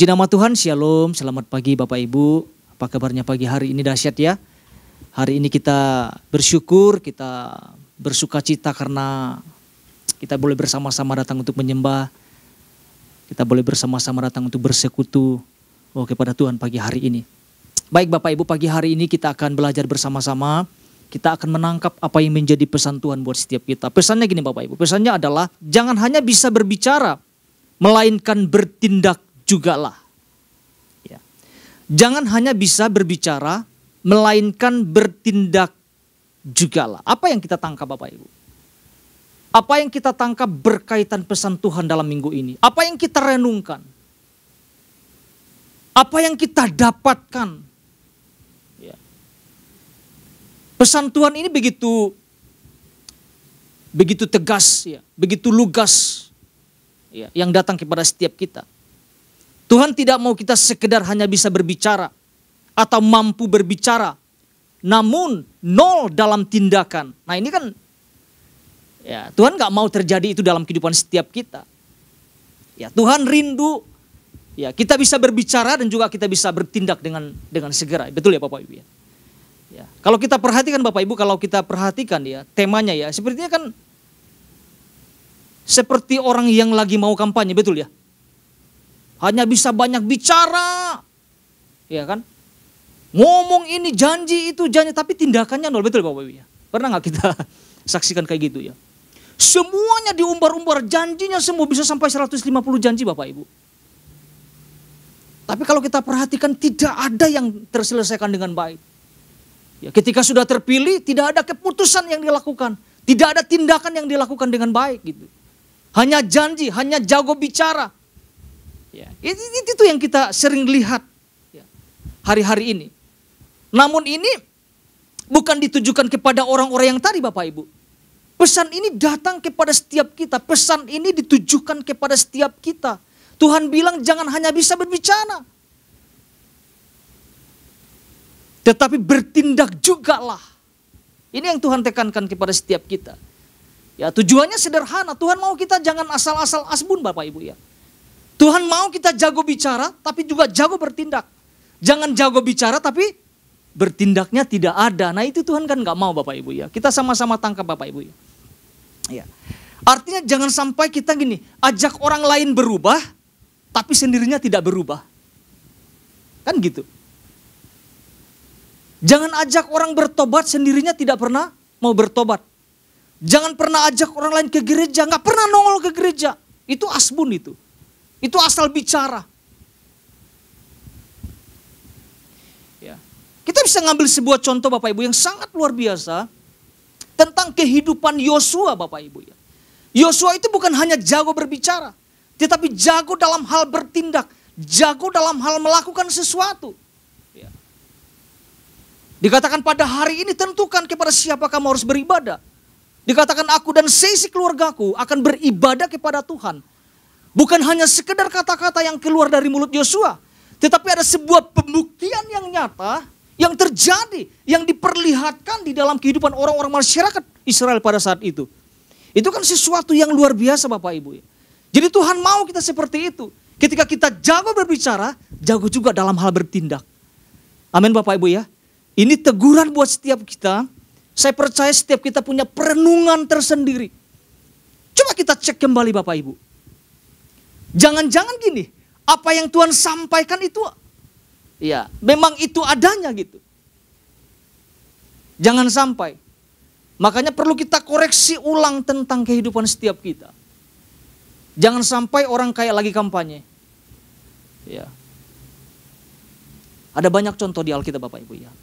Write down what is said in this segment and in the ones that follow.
Puji nama Tuhan, Shalom, selamat pagi Bapak Ibu. Apa kabarnya pagi hari ini? Dahsyat ya. Hari ini kita bersyukur, kita bersuka cita karena kita boleh bersama-sama datang untuk menyembah. Kita boleh bersama-sama datang untuk bersekutu kepada Tuhan pagi hari ini. Baik Bapak Ibu, pagi hari ini kita akan belajar bersama-sama. Kita akan menangkap apa yang menjadi pesan Tuhan buat setiap kita. Pesannya gini Bapak Ibu, pesannya adalah jangan hanya bisa berbicara, melainkan bertindak jugalah. Ya. Jangan hanya bisa berbicara, melainkan bertindak jugalah. Apa yang kita tangkap Bapak Ibu? Apa yang kita tangkap berkaitan pesan Tuhan dalam minggu ini? Apa yang kita renungkan? Apa yang kita dapatkan? Ya. Pesan Tuhan ini begitu tegas, ya, begitu lugas, ya, yang datang kepada setiap kita. Tuhan tidak mau kita sekedar hanya bisa berbicara atau mampu berbicara, namun nol dalam tindakan. Nah ini kan, ya, Tuhan gak mau terjadi itu dalam kehidupan setiap kita. Ya, Tuhan rindu, ya, kita bisa berbicara dan juga kita bisa bertindak dengan segera. Betul ya Bapak Ibu ya? Ya, kalau kita perhatikan Bapak Ibu, kalau kita perhatikan ya temanya ya, sepertinya kan seperti orang yang lagi mau kampanye, betul ya? Hanya bisa banyak bicara, ya kan? Ngomong ini janji itu janji, tapi tindakannya nol, betul Bapak Ibu ya? Pernah gak kita saksikan kayak gitu ya? Semuanya diumbar-umbar, janjinya semua bisa sampai 150 janji Bapak Ibu. Tapi kalau kita perhatikan tidak ada yang terselesaikan dengan baik. Ya, ketika sudah terpilih tidak ada keputusan yang dilakukan. Tidak ada tindakan yang dilakukan dengan baik gitu. Hanya janji, hanya jago bicara. Ya, itu yang kita sering lihat ya, hari-hari ini. Namun ini bukan ditujukan kepada orang-orang yang tadi Bapak Ibu. Pesan ini datang kepada setiap kita. Pesan ini ditujukan kepada setiap kita. Tuhan bilang jangan hanya bisa berbicara, tetapi bertindak jugalah. Ini yang Tuhan tekankan kepada setiap kita. Ya, tujuannya sederhana. Tuhan mau kita jangan asal-asal asbun Bapak Ibu ya. Tuhan mau kita jago bicara tapi juga jago bertindak. Jangan jago bicara tapi bertindaknya tidak ada. Nah itu Tuhan kan gak mau Bapak Ibu ya. Kita sama-sama tangkap Bapak Ibu ya. Ya. Artinya jangan sampai kita gini, ajak orang lain berubah tapi sendirinya tidak berubah. Kan gitu. Jangan ajak orang bertobat sendirinya tidak pernah mau bertobat. Jangan pernah ajak orang lain ke gereja, gak pernah nongol ke gereja. Itu asbun itu. Itu asal bicara. Ya. Kita bisa ngambil sebuah contoh Bapak Ibu yang sangat luar biasa tentang kehidupan Yosua Bapak Ibu ya. Yosua itu bukan hanya jago berbicara, tetapi jago dalam hal bertindak, jago dalam hal melakukan sesuatu. Ya. Dikatakan pada hari ini tentukan kepada siapa kamu harus beribadah. Dikatakan aku dan seisi keluargaku akan beribadah kepada Tuhan. Bukan hanya sekedar kata-kata yang keluar dari mulut Yosua, tetapi ada sebuah pembuktian yang nyata, yang terjadi, yang diperlihatkan di dalam kehidupan orang-orang masyarakat Israel pada saat itu. Itu kan sesuatu yang luar biasa Bapak Ibu. Jadi Tuhan mau kita seperti itu. Ketika kita jago berbicara, jago juga dalam hal bertindak. Amin Bapak Ibu ya. Ini teguran buat setiap kita. Saya percaya setiap kita punya perenungan tersendiri. Coba kita cek kembali Bapak Ibu. Jangan-jangan gini, apa yang Tuhan sampaikan itu, ya memang itu adanya gitu. Jangan sampai. Makanya perlu kita koreksi ulang tentang kehidupan setiap kita. Jangan sampai orang kayak lagi kampanye. Ya. Ada banyak contoh di Alkitab Bapak Ibu ya.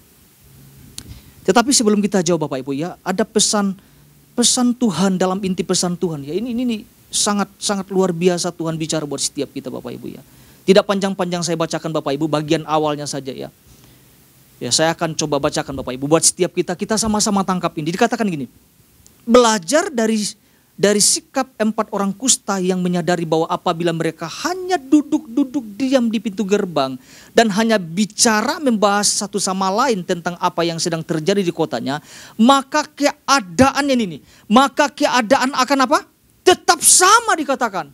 Tetapi sebelum kita jawab Bapak Ibu ya, ada pesan Tuhan dalam inti pesan Tuhan ya. Ini sangat luar biasa Tuhan bicara buat setiap kita Bapak Ibu ya. Tidak panjang-panjang saya bacakan Bapak Ibu, bagian awalnya saja ya. Ya saya akan coba bacakan Bapak Ibu buat setiap kita sama-sama tangkap ini. Dikatakan gini, belajar dari sikap 4 orang kusta yang menyadari bahwa apabila mereka hanya duduk-duduk diam di pintu gerbang dan hanya bicara membahas satu sama lain tentang apa yang sedang terjadi di kotanya, maka keadaan akan apa? Tetap sama dikatakan.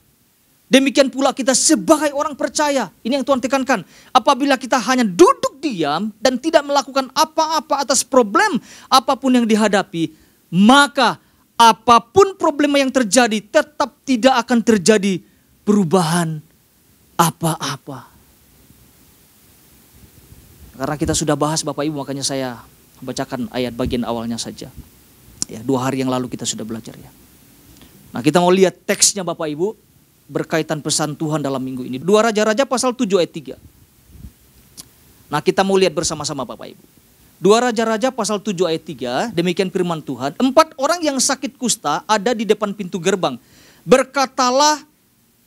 Demikian pula kita sebagai orang percaya. Ini yang Tuhan tekankan. Apabila kita hanya duduk diam dan tidak melakukan apa-apa atas problem apapun yang dihadapi, maka apapun problema yang terjadi tetap tidak akan terjadi perubahan apa-apa. Karena kita sudah bahas Bapak Ibu, makanya saya bacakan ayat bagian awalnya saja. Ya, 2 hari yang lalu kita sudah belajar ya. Nah, kita mau lihat teksnya Bapak Ibu berkaitan pesan Tuhan dalam minggu ini. 2 Raja-Raja pasal 7 ayat 3. Nah, kita mau lihat bersama-sama Bapak Ibu. 2 Raja-Raja pasal 7 ayat 3, demikian firman Tuhan. 4 orang yang sakit kusta ada di depan pintu gerbang. Berkatalah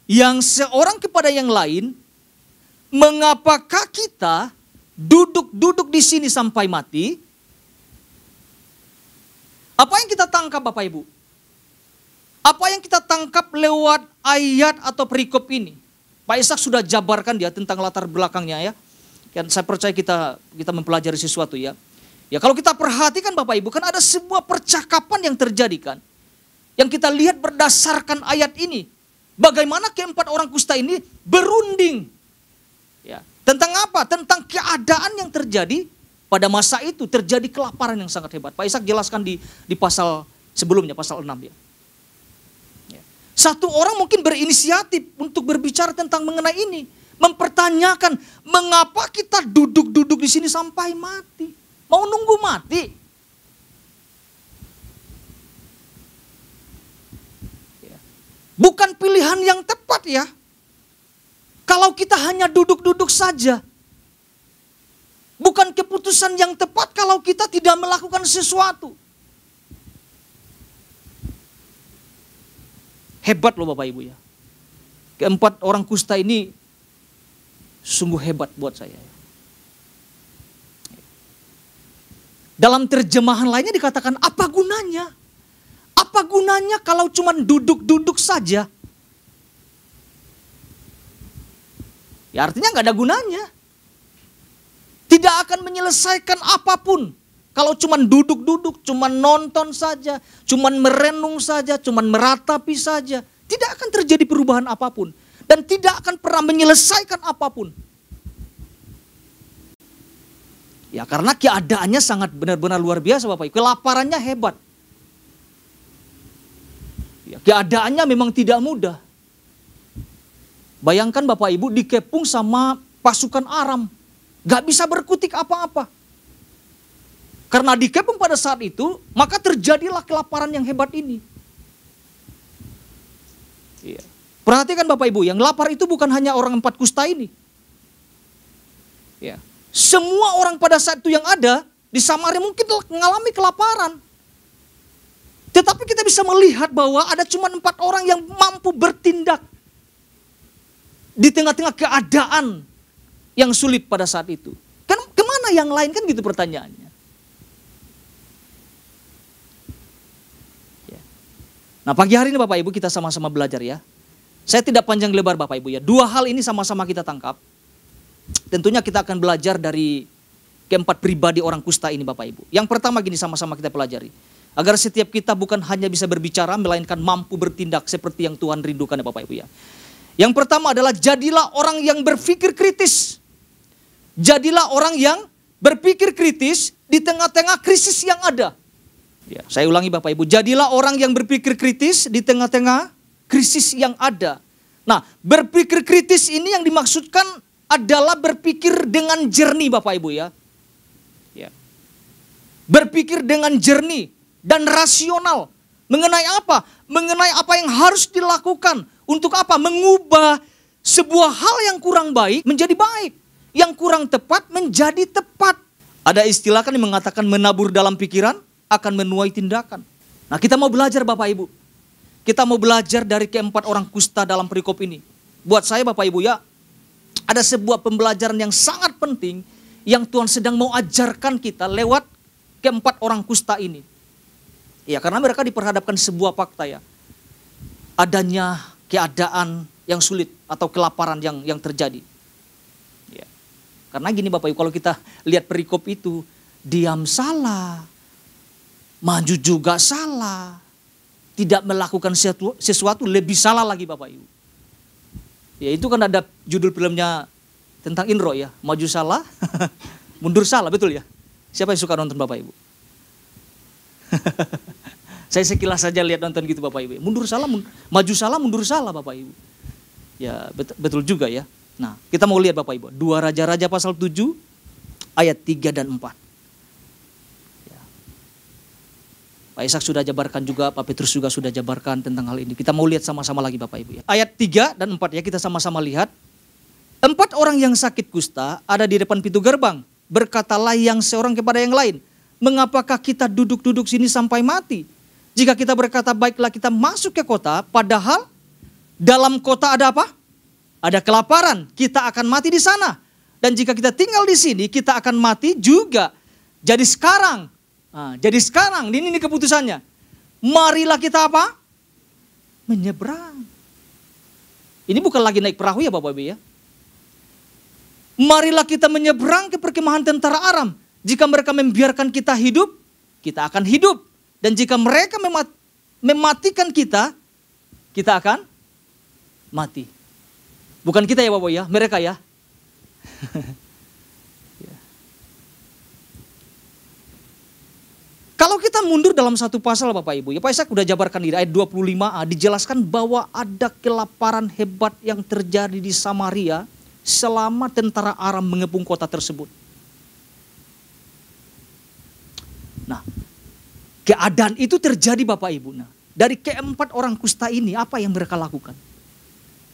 yang seorang kepada yang lain, mengapakah kita duduk-duduk di sini sampai mati? Apa yang kita tangkap Bapak Ibu? Apa yang kita tangkap lewat ayat atau perikop ini? Pak Ishak sudah jabarkan dia tentang latar belakangnya ya. Dan saya percaya kita mempelajari sesuatu ya. Ya kalau kita perhatikan Bapak Ibu, kan ada sebuah percakapan yang terjadi kan. Yang kita lihat berdasarkan ayat ini. Bagaimana keempat orang kusta ini berunding. Ya. Tentang apa? Tentang keadaan yang terjadi pada masa itu, terjadi kelaparan yang sangat hebat. Pak Ishak jelaskan di pasal sebelumnya, pasal 6 ya. Satu orang mungkin berinisiatif untuk berbicara tentang mengenai ini. Mempertanyakan, mengapa kita duduk-duduk di sini sampai mati? Mau nunggu mati? Bukan pilihan yang tepat ya. Kalau kita hanya duduk-duduk saja. Bukan keputusan yang tepat kalau kita tidak melakukan sesuatu. Hebat loh Bapak Ibu ya. Keempat orang kusta ini sungguh hebat buat saya. Dalam terjemahan lainnya dikatakan, apa gunanya? Apa gunanya kalau cuma duduk-duduk saja? Ya artinya nggak ada gunanya. Tidak akan menyelesaikan apapun. Kalau cuma duduk-duduk, cuma nonton saja, cuma merenung saja, cuma meratapi saja. Tidak akan terjadi perubahan apapun. Dan tidak akan pernah menyelesaikan apapun. Ya karena keadaannya sangat benar-benar luar biasa Bapak Ibu. Kelaparannya hebat. Ya, keadaannya memang tidak mudah. Bayangkan Bapak Ibu dikepung sama pasukan Aram. Gak bisa berkutik apa-apa. Karena dikepung pada saat itu, maka terjadilah kelaparan yang hebat ini. Iya. Perhatikan Bapak Ibu, yang lapar itu bukan hanya orang 4 kusta ini. Ya. Semua orang pada saat itu yang ada di Samaria mungkin mengalami kelaparan. Tetapi kita bisa melihat bahwa ada cuma 4 orang yang mampu bertindak di tengah-tengah keadaan yang sulit pada saat itu. Kan kemana yang lain kan gitu pertanyaannya. Ya. Nah pagi hari ini Bapak Ibu kita sama-sama belajar ya. Saya tidak panjang lebar Bapak Ibu ya. 2 hal ini sama-sama kita tangkap. Tentunya kita akan belajar dari keempat pribadi orang kusta ini Bapak Ibu. Yang pertama gini sama-sama kita pelajari. Agar setiap kita bukan hanya bisa berbicara, melainkan mampu bertindak seperti yang Tuhan rindukan ya Bapak Ibu ya. Yang pertama adalah jadilah orang yang berpikir kritis. Jadilah orang yang berpikir kritis di tengah-tengah krisis yang ada. Ya, saya ulangi Bapak Ibu, jadilah orang yang berpikir kritis di tengah-tengah krisis yang ada. Nah, berpikir kritis ini yang dimaksudkan adalah berpikir dengan jernih Bapak Ibu ya. Ya. Berpikir dengan jernih dan rasional. Mengenai apa? Mengenai apa yang harus dilakukan. Untuk apa? Mengubah sebuah hal yang kurang baik menjadi baik. Yang kurang tepat menjadi tepat. Ada istilah kan yang mengatakan menabur dalam pikiran akan menuai tindakan. Nah kita mau belajar Bapak Ibu. Kita mau belajar dari keempat orang kusta dalam perikop ini. Buat saya Bapak Ibu ya, ada sebuah pembelajaran yang sangat penting yang Tuhan sedang mau ajarkan kita lewat keempat orang kusta ini. Ya karena mereka diperhadapkan sebuah fakta ya. Adanya keadaan yang sulit atau kelaparan yang terjadi. Ya. Karena gini Bapak Ibu, kalau kita lihat perikop itu, diam salah, maju juga salah, tidak melakukan sesuatu lebih salah lagi Bapak Ibu. Ya itu kan ada judul filmnya tentang Indro ya. Maju salah, mundur salah, betul ya? Siapa yang suka nonton Bapak Ibu? Saya sekilas saja lihat nonton gitu Bapak Ibu. Mundur salah, maju salah, mundur salah Bapak Ibu. Ya betul juga ya. Nah kita mau lihat Bapak Ibu. 2 Raja-Raja pasal 7 ayat 3 dan 4. Ya. Pak Ishak sudah jabarkan juga, Pak Petrus juga sudah jabarkan tentang hal ini. Kita mau lihat sama-sama lagi Bapak Ibu ya. Ayat 3 dan 4 ya, kita sama-sama lihat. 4 orang yang sakit kusta ada di depan pintu gerbang. Berkatalah yang seorang kepada yang lain, mengapakah kita duduk-duduk sini sampai mati? Jika kita berkata baiklah kita masuk ke kota, padahal dalam kota ada apa? Ada kelaparan, kita akan mati di sana. Dan jika kita tinggal di sini, kita akan mati juga. Jadi sekarang, ini keputusannya. Marilah kita apa? Menyeberang. Ini bukan lagi naik perahu ya Bapak Ibu ya. Marilah kita menyeberang ke perkemahan tentara Aram. Jika mereka membiarkan kita hidup, kita akan hidup. Dan jika mereka mematikan kita, kita akan mati. Bukan kita ya Bapak ya, mereka ya. Kalau kita mundur dalam satu pasal Bapak Ibu, ya Pak Ishak sudah jabarkan di ayat 25a, dijelaskan bahwa ada kelaparan hebat yang terjadi di Samaria selama tentara Aram mengepung kota tersebut. Nah, keadaan itu terjadi Bapak Ibu. Nah, dari keempat orang kusta ini apa yang mereka lakukan?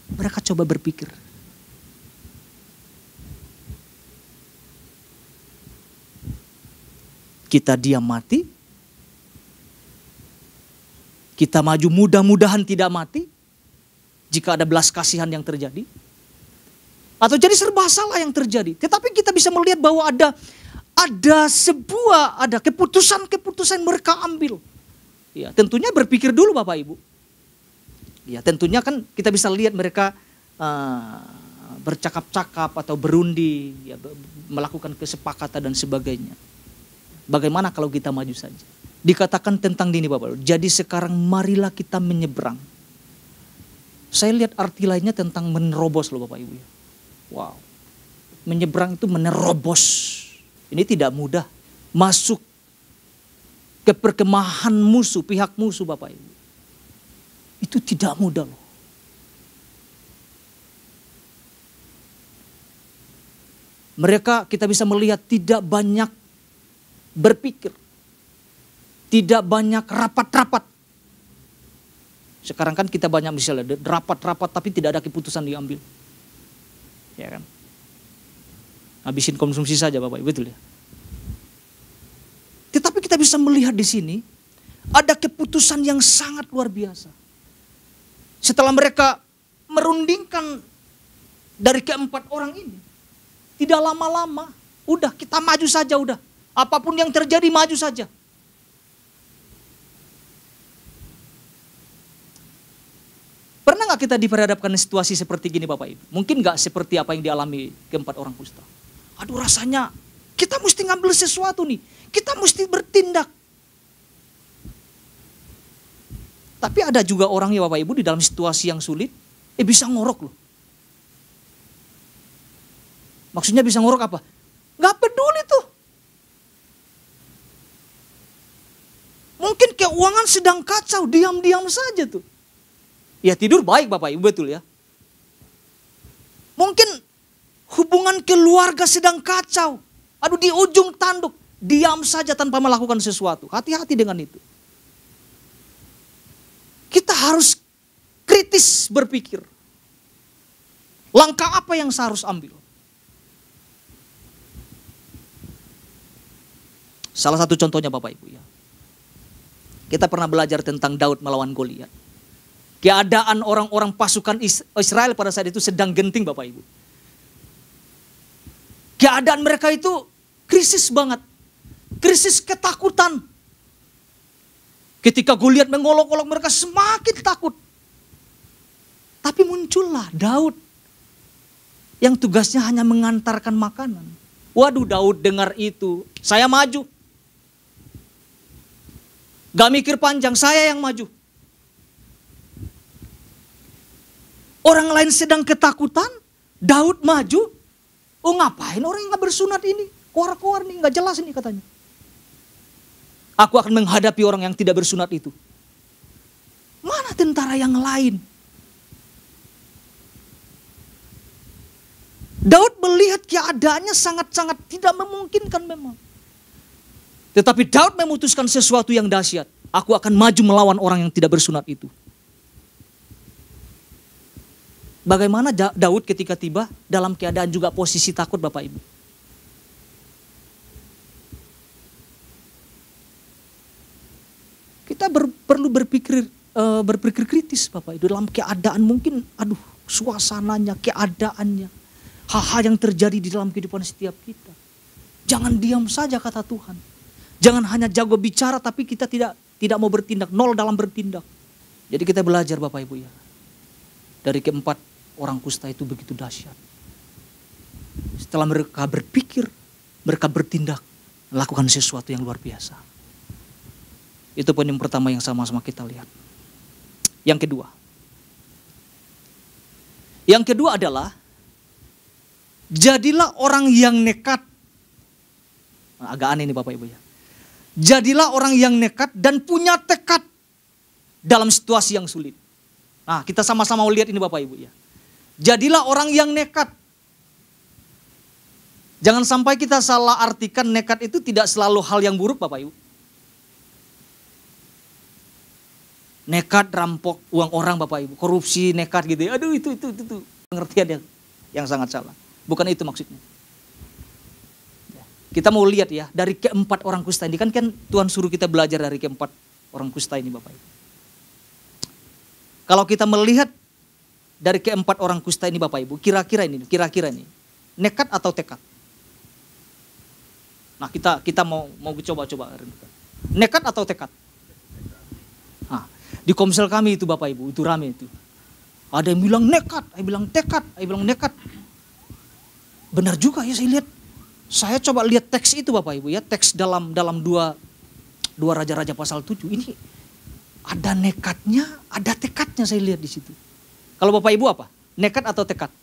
Mereka coba berpikir. Kita diam mati, kita maju mudah-mudahan tidak mati, jika ada belas kasihan yang terjadi. Atau jadi serba salah yang terjadi. Tetapi kita bisa melihat bahwa ada keputusan mereka ambil. Ya, tentunya berpikir dulu Bapak Ibu. Ya, tentunya kan kita bisa lihat mereka bercakap-cakap atau berundi, ya, melakukan kesepakatan dan sebagainya. Bagaimana kalau kita maju saja? Dikatakan tentang ini Bapak Ibu. Jadi sekarang marilah kita menyeberang. Saya lihat arti lainnya tentang menerobos loh Bapak Ibu ya. Wow, menyeberang itu menerobos. Ini tidak mudah. Masuk ke perkemahan musuh, pihak musuh Bapak Ibu. Itu tidak mudah loh. Mereka kita bisa melihat tidak banyak berpikir. Tidak banyak rapat-rapat. Sekarang kan kita banyak misalnya rapat-rapat tapi tidak ada keputusan diambil. Ya kan? Habisin konsumsi saja Bapak Ibu, betul ya. Tetapi kita bisa melihat di sini ada keputusan yang sangat luar biasa. Setelah mereka merundingkan dari keempat orang ini, tidak lama-lama, udah kita maju saja udah. Apapun yang terjadi maju saja. Pernah gak kita diperhadapkan situasi seperti gini Bapak Ibu? Mungkin gak seperti apa yang dialami keempat orang kusta. Aduh rasanya kita mesti ngambil sesuatu nih. Kita mesti bertindak. Tapi ada juga orang ya Bapak Ibu di dalam situasi yang sulit. Bisa ngorok loh. Maksudnya bisa ngorok apa? Gak peduli tuh. Mungkin keuangan sedang kacau, diam-diam saja tuh. Ya tidur baik Bapak Ibu, betul ya. Mungkin hubungan keluarga sedang kacau. Aduh di ujung tanduk, diam saja tanpa melakukan sesuatu. Hati-hati dengan itu. Kita harus kritis berpikir. Langkah apa yang saya harus ambil? Salah satu contohnya Bapak Ibu ya. Kita pernah belajar tentang Daud melawan Goliat. Keadaan orang-orang pasukan Israel pada saat itu sedang genting Bapak Ibu. Keadaan mereka itu krisis banget. Krisis ketakutan. Ketika Goliat mengolok-olok mereka semakin takut. Tapi muncullah Daud. Yang tugasnya hanya mengantarkan makanan. Waduh Daud dengar itu. Saya maju. Gak mikir panjang, saya yang maju. Orang lain sedang ketakutan, Daud maju. Oh ngapain orang yang gak bersunat ini? Koar-koar nih, gak jelas ini katanya. Aku akan menghadapi orang yang tidak bersunat itu. Mana tentara yang lain? Daud melihat keadaannya sangat-sangat tidak memungkinkan memang. Tetapi Daud memutuskan sesuatu yang dahsyat. Aku akan maju melawan orang yang tidak bersunat itu. Bagaimana Daud ketika tiba dalam keadaan juga posisi takut Bapak Ibu. Kita perlu berpikir kritis Bapak Ibu. Dalam keadaan mungkin suasananya, keadaannya. Hal-hal yang terjadi di dalam kehidupan setiap kita. Jangan diam saja kata Tuhan. Jangan hanya jago bicara tapi kita tidak mau bertindak. Nol dalam bertindak. Jadi kita belajar Bapak Ibu ya. Dari keempat orang kusta itu begitu dahsyat. Setelah mereka berpikir, mereka bertindak, lakukan sesuatu yang luar biasa. Itu poin yang pertama yang sama-sama kita lihat. Yang kedua adalah, jadilah orang yang nekat. Agak aneh nih Bapak Ibu ya. Jadilah orang yang nekat dan punya tekad dalam situasi yang sulit. Nah kita sama-sama lihat ini Bapak Ibu ya. Jadilah orang yang nekat. Jangan sampai kita salah artikan nekat itu tidak selalu hal yang buruk Bapak Ibu. Nekat rampok uang orang Bapak Ibu, korupsi nekat gitu ya. Aduh itu pengertian yang sangat salah. Bukan itu maksudnya. Kita mau lihat ya dari keempat orang kusta ini kan Tuhan suruh kita belajar dari keempat orang kusta ini Bapak Ibu. Kalau kita melihat dari keempat orang kusta ini Bapak Ibu, kira-kira ini nekat atau tekad? Nah kita mau coba-coba. Nekat atau tekad? Nah, di komsel kami itu Bapak Ibu, itu rame itu. Ada yang bilang nekat, ada yang bilang tekad, ada yang bilang nekat. Benar juga ya saya lihat. Saya coba lihat teks itu Bapak Ibu ya, teks dalam dua Raja-Raja pasal 7 ini ada nekatnya, ada tekadnya saya lihat di situ. Kalau Bapak Ibu apa? Nekat atau tekad?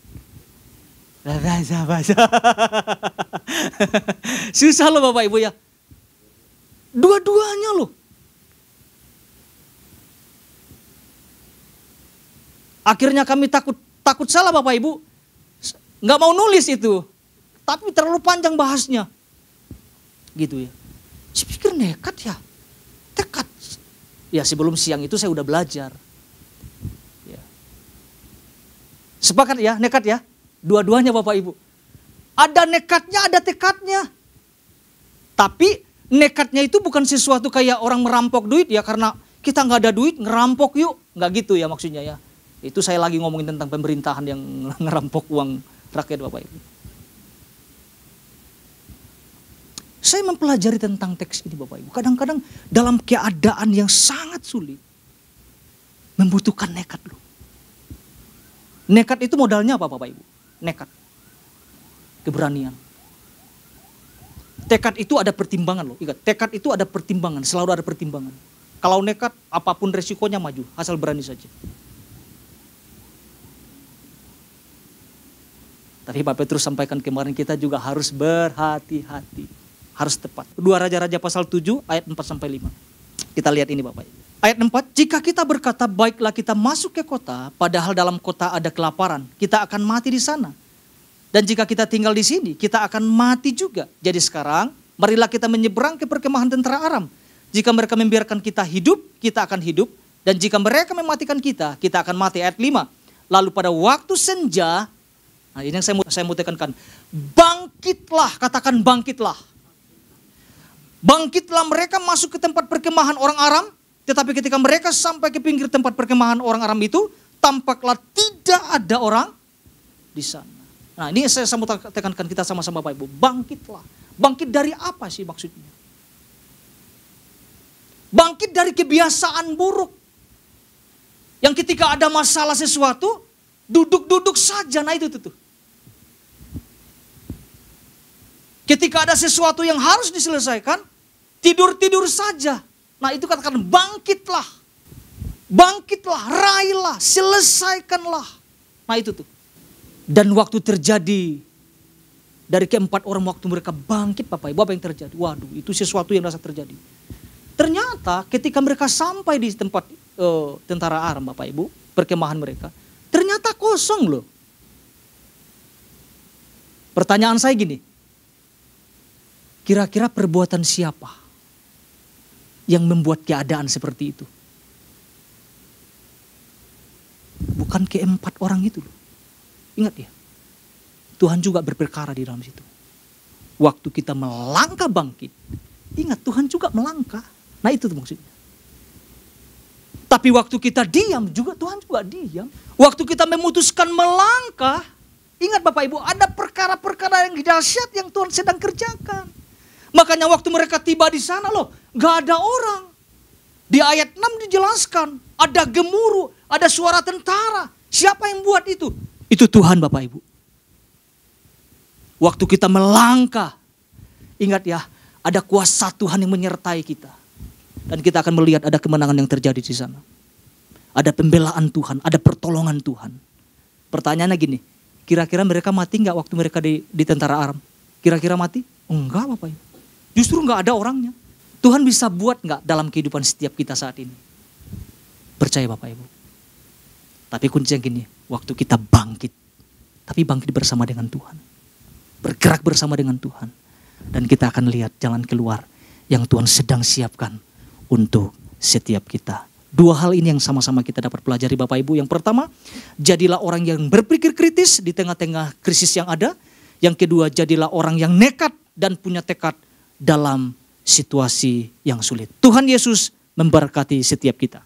Susah loh Bapak Ibu ya. Dua-duanya loh. Akhirnya kami takut salah Bapak Ibu. Nggak mau nulis itu. Tapi terlalu panjang bahasnya. Gitu ya. Saya pikir nekat ya. Tekad. Ya sebelum siang itu saya udah belajar. Ya. Sepakat ya, nekat ya. Dua-duanya Bapak Ibu. Ada nekatnya, ada tekadnya. Tapi nekatnya itu bukan sesuatu kayak orang merampok duit ya. Karena kita nggak ada duit, ngerampok yuk. Nggak gitu ya maksudnya ya. Itu saya lagi ngomongin tentang pemerintahan yang ngerampok uang rakyat Bapak Ibu. Saya mempelajari tentang teks ini Bapak Ibu. Kadang-kadang dalam keadaan yang sangat sulit. Membutuhkan nekat loh. Nekat itu modalnya apa Bapak Ibu? Nekat. Keberanian. Tekad itu ada pertimbangan loh. Ingat, tekad itu ada pertimbangan. Selalu ada pertimbangan. Kalau nekat apapun resikonya maju. Asal berani saja. Tapi Pak Petrus sampaikan kemarin kita juga harus berhati-hati. Harus tepat. 2 Raja-Raja pasal 7 ayat 4-5. Kita lihat ini Bapak. Ayat 4, jika kita berkata baiklah kita masuk ke kota, padahal dalam kota ada kelaparan, kita akan mati di sana. Dan jika kita tinggal di sini, kita akan mati juga. Jadi sekarang, marilah kita menyeberang ke perkemahan tentara Aram. Jika mereka membiarkan kita hidup, kita akan hidup. Dan jika mereka mematikan kita, kita akan mati. Ayat 5, lalu pada waktu senja, nah ini yang saya mau tekankan, bangkitlah, katakan bangkitlah. Bangkitlah mereka masuk ke tempat perkemahan orang Aram, tetapi ketika mereka sampai ke pinggir tempat perkemahan orang Aram itu, tampaklah tidak ada orang di sana. Nah ini saya mau tekankan kita sama-sama Bapak Ibu, bangkitlah. Bangkit dari apa sih maksudnya? Bangkit dari kebiasaan buruk. Yang ketika ada masalah sesuatu, duduk-duduk saja, nah itu tuh. Ketika ada sesuatu yang harus diselesaikan, tidur-tidur saja. Nah itu katakan bangkitlah. Bangkitlah, raihlah, selesaikanlah. Nah itu tuh. Dan waktu terjadi dari keempat orang, waktu mereka bangkit Bapak Ibu, apa yang terjadi? Waduh, itu sesuatu yang rasa terjadi. Ternyata ketika mereka sampai di tempat tentara Aram Bapak Ibu, perkemahan mereka, ternyata kosong loh. Pertanyaan saya gini, kira-kira perbuatan siapa yang membuat keadaan seperti itu? Bukan keempat orang itu loh. Ingat ya, Tuhan juga berperkara di dalam situ. Waktu kita melangkah bangkit, ingat Tuhan juga melangkah. Nah itu tuh maksudnya. Tapi waktu kita diam juga, Tuhan juga diam. Waktu kita memutuskan melangkah, ingat Bapak Ibu, ada perkara-perkara yang dahsyat yang Tuhan sedang kerjakan. Makanya waktu mereka tiba di sana loh, gak ada orang. Di ayat 6 dijelaskan, ada gemuruh, ada suara tentara. Siapa yang buat itu? Itu Tuhan Bapak Ibu. Waktu kita melangkah, ingat ya, ada kuasa Tuhan yang menyertai kita. Dan kita akan melihat ada kemenangan yang terjadi di sana. Ada pembelaan Tuhan, ada pertolongan Tuhan. Pertanyaannya gini, kira-kira mereka mati nggak waktu mereka di tentara Aram? Kira-kira mati? Enggak Bapak Ibu. Justru nggak ada orangnya. Tuhan bisa buat nggak dalam kehidupan setiap kita saat ini? Percaya Bapak Ibu. Tapi kuncinya gini, waktu kita bangkit, tapi bangkit bersama dengan Tuhan. Bergerak bersama dengan Tuhan. Dan kita akan lihat jalan keluar yang Tuhan sedang siapkan untuk setiap kita. Dua hal ini yang sama-sama kita dapat pelajari Bapak Ibu. Yang pertama, jadilah orang yang berpikir kritis di tengah-tengah krisis yang ada. Yang kedua, jadilah orang yang nekat dan punya tekad dalam situasi yang sulit. Tuhan Yesus memberkati setiap kita.